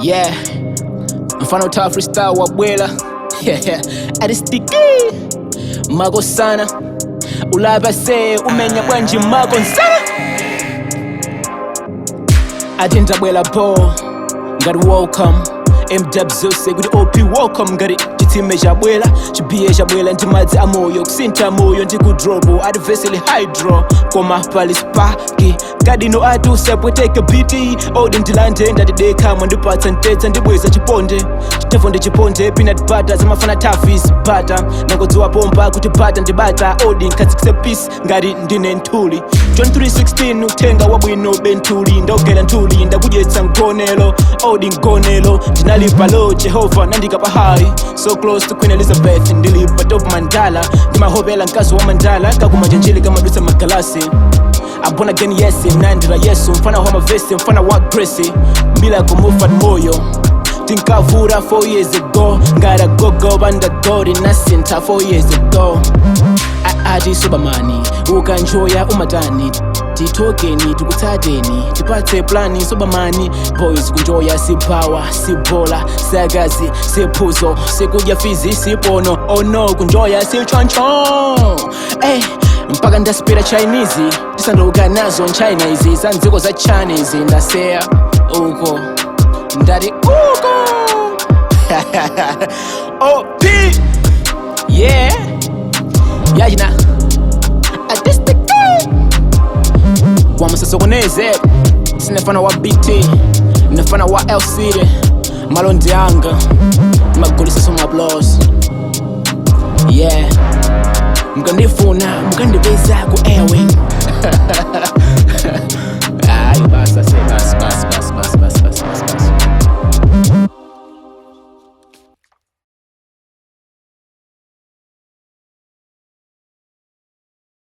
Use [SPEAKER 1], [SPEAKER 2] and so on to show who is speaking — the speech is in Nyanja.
[SPEAKER 1] Yeah, mfano ta freestyle wabwela. Aristiki Makosana ulaba se umenya bwanji Makosana Adinda bwela po ngari welcome MW good OP welcome ngari chitime jabwela chibiye jabwela ndimadzi amoyo kusinta moyo ndikudrobo adversely hydro koma pali sparky kadino atu sepweteke biti odi ndilande ndadideka mwandipatsa ntedza ndibweza chiponde chitefonde chiponde peanut butter zamafana tavis butter nangodziwa pomba kuti butter ndibata odi nkatsikise peace ngati ndine ntuli 2316 utenga wabwino bentuli ndogela ntuli ndakudyetsa ngonelo odi ngonelo ndinalipa lo Jehova nandikapa high so close to Queen Elizabeth ndilipa top Mandala ndimahopela mkazi wa Mandala kakumanjenjeli kamadutsa magalasi I'm born again yes mnandira yesu mfana wa mavesi mfana wa grace mbila kumufat moyo tinkavura 4 years ago ngara gogo banda gori nasinta 4 years ago ati sobamani ukanjoya umatani titokeni tukutadeni tipatse plani sobamani boys kunjoya si power si bola sagazi si puzo si kudya fizi si pono oh no kunjoya si choncho mpaka ndaspira Chinese tisandoka nazo China izi zanziko za Chinese ndasea uko ndari uko OP yeah yajina artistic wamusasokoneze sinefana wa BT nefana wa LCD malondi anga magulisa soma blows yeah mkandifuna mkandibeza ku airway